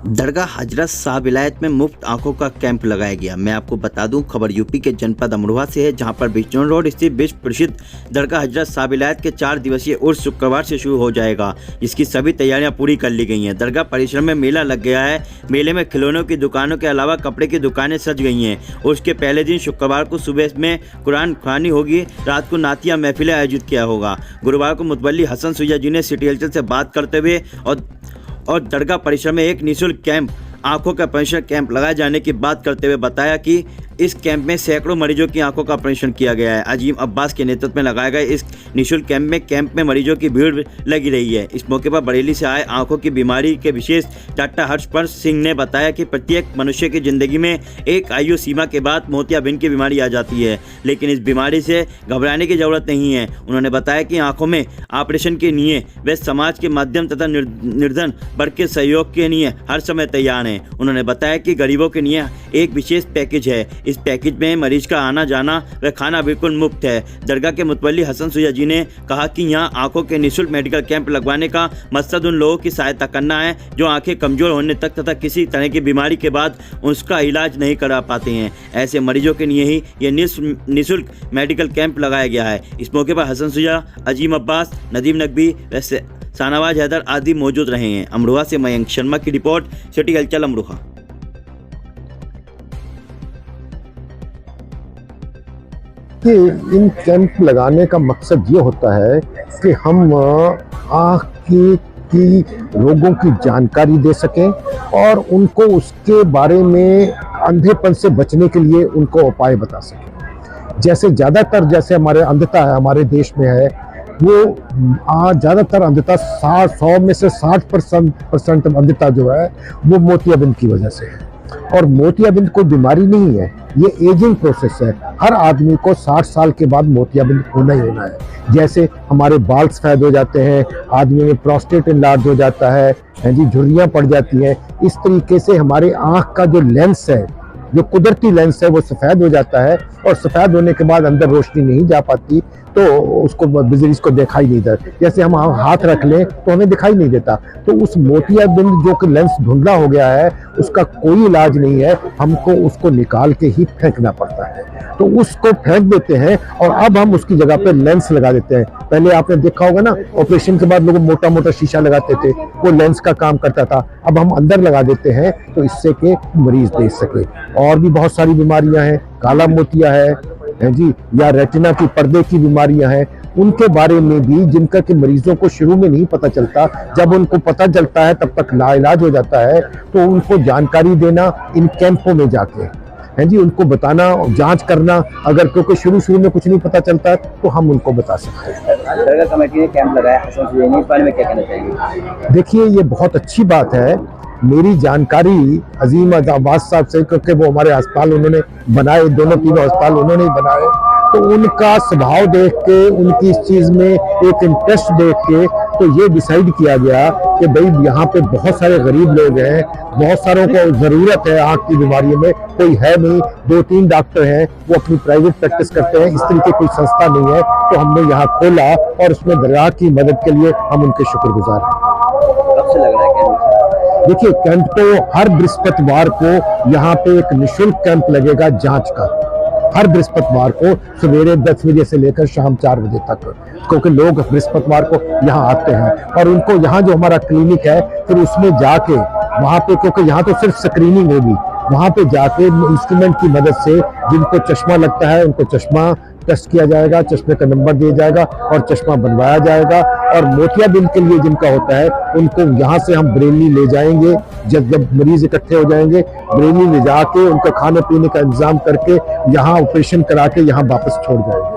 दरगाह हजरत शाह विलायत में मुफ्त आंखों का कैंप लगाया गया। मैं आपको बता दूं, खबर यूपी के जनपद अमरोहा से है, जहां पर बिजनौर रोड स्थित विश्व प्रसिद्ध दरगाह हजरत शाह विलायत के 4 दिवसीय उर्स शुक्रवार से शुरू हो जाएगा, जिसकी सभी तैयारियां पूरी कर ली गई हैं। दरगाह परिसर में मेला लग गया है। मेले में खिलौनों की दुकानों के अलावा कपड़े की दुकानें सज गई हैं। उर्स के पहले दिन शुक्रवार को सुबह में कुरान ख्वानी होगी, रात को नातिया महफिलें आयोजित किया होगा। गुरुवार को मुतवल्ली हसन सुजा जी ने सिटी हलचल से बात करते हुए और दरगाह परिसर में एक निःशुल्क कैंप आंखों का ऑपरेशन कैंप लगाए जाने की बात करते हुए बताया कि इस कैंप में सैकड़ों मरीजों की आंखों का ऑपरेशन किया गया है। अजीम अब्बास के नेतृत्व में लगाए गए इस निःशुल्क कैंप में मरीजों की भीड़ लगी रही है। इस मौके पर बरेली से आए आंखों की बीमारी के विशेष डॉक्टर हर्षपर्श सिंह ने बताया कि प्रत्येक मनुष्य की जिंदगी में एक आयु सीमा के बाद मोतियाबिंद की बीमारी आ जाती है, लेकिन इस बीमारी से घबराने की जरूरत नहीं है। उन्होंने बताया कि आंखों में ऑपरेशन के लिए वे समाज के माध्यम तथा निर्धन वर्ग के सहयोग के लिए हर समय तैयार हैं। उन्होंने बताया कि गरीबों के लिए एक विशेष पैकेज है। इस पैकेज में मरीज का आना जाना व खाना बिल्कुल मुफ्त है। दरगाह के मुतवल्ली हसन सुजा जी ने कहा कि यहाँ आंखों के निःशुल्क मेडिकल कैंप लगवाने का मकसद उन लोगों की सहायता करना है जो आंखें कमजोर होने तक तथा किसी तरह की बीमारी के बाद उसका इलाज नहीं करा पाते हैं। ऐसे मरीजों के लिए ही यह निःशुल्क मेडिकल कैंप लगाया गया है। इस मौके पर हसन सुजा, अजीम अब्बास, नदीम नकवी व शाहनवाज हैदर आदि मौजूद रहे हैं। अमरोहा से मयंक शर्मा की रिपोर्ट, सिटी हलचल अमरोहा। कि इन कैंप लगाने का मकसद ये होता है कि हम आँख की रोगों की जानकारी दे सकें और उनको उसके बारे में अंधेपन से बचने के लिए उनको उपाय बता सकें। जैसे ज़्यादातर जैसे हमारे अंधता है हमारे देश में है, वो ज़्यादातर अंधता 100 में से 60% अंधता जो है वो मोतियाबिंद की वजह से है। और मोतियाबिंद कोई बीमारी नहीं है, ये एजिंग प्रोसेस है। हर आदमी को 60 साल के बाद मोतियाबिंद होना ही होना है। जैसे हमारे बाल सफ़ेद हो जाते हैं, आदमी में प्रोस्टेट इनलार्ज हो जाता है जी, झुर्रियाँ पड़ जाती हैं। इस तरीके से हमारे आँख का जो लेंस है, जो कुदरती लेंस है, वो सफ़ेद हो जाता है और सफ़ेद होने के बाद अंदर रोशनी नहीं जा पाती, तो उसको बिजली को दिखाई नहीं देता। जैसे हम हाथ रख लें तो हमें दिखाई नहीं देता। तो उस मोतियाबिंद जो कि लेंस धुंधला हो गया है, उसका कोई इलाज नहीं है, हमको उसको निकाल के ही फेंकना पड़ता है। तो उसको फेंक देते हैं और अब हम उसकी जगह पे लेंस लगा देते हैं। पहले आपने देखा होगा ना, ऑपरेशन के बाद लोग मोटा मोटा शीशा लगाते थे, वो लेंस का काम करता था। अब हम अंदर लगा देते हैं तो इससे कि मरीज देख सके। और भी बहुत सारी बीमारियां हैं, काला मोतिया है जी, या रेटिना की पर्दे की बीमारियां हैं, उनके बारे में भी जिनका कि मरीजों को शुरू में नहीं पता चलता, जब उनको पता चलता है तब तक लाइलाज हो जाता है। तो उनको जानकारी देना इन कैंपों में जाके है जी, उनको बताना, जांच करना, अगर क्योंकि शुरू में कुछ नहीं पता चलता तो हम उनको बता सकते हैं। दरगाह कमेटी ने कैंप लगाया, इस बारे में क्या कहना चाहिए? देखिए, ये बहुत अच्छी बात है। मेरी जानकारी अजीम अब्बास साहब से, क्योंकि वो हमारे अस्पताल उन्होंने बनाए, दोनों तीनों अस्पताल उन्होंने ही बनाए, तो उनका स्वभाव देख के, उनकी इस चीज़ में एक इंटरेस्ट देख के तो ये डिसाइड किया गया कि भाई यहाँ पे बहुत सारे गरीब लोग हैं, बहुत सारों को ज़रूरत है आँख की बीमारियों में, कोई है नहीं, 2-3 डॉक्टर हैं, वो अपनी प्राइवेट प्रैक्टिस करते हैं, इस तरीके कोई संस्था नहीं है। तो हमने यहाँ खोला और उसमें दरगाह की मदद के लिए हम उनके शुक्रगुजार हैं। कब से लग रहा है कैंप? देखिए, कैंप तो हर बृहस्पतिवार को यहाँ पे एक निःशुल्क कैंप लगेगा जांच का, हर बृहस्पतिवार को सवेरे 10 बजे से लेकर शाम 4 बजे तक, क्योंकि लोग बृहस्पतिवार को यहाँ आते हैं और उनको यहाँ जो हमारा क्लिनिक है फिर उसमें जाके वहाँ पे, क्योंकि यहाँ तो सिर्फ स्क्रीनिंग होगी, वहाँ पे जाके इंस्ट्रूमेंट की मदद से जिनको चश्मा लगता है उनको चश्मा टेस्ट किया जाएगा, चश्मे का नंबर दिया जाएगा और चश्मा बनवाया जाएगा। और मोतियाबिंद के लिए जिनका होता है उनको यहाँ से हम बरेली ले जाएंगे। जब मरीज इकट्ठे हो जाएंगे, बरेली ले जाके उनका खाने पीने का इंतजाम करके यहाँ ऑपरेशन करा के यहाँ वापस छोड़ जाएंगे।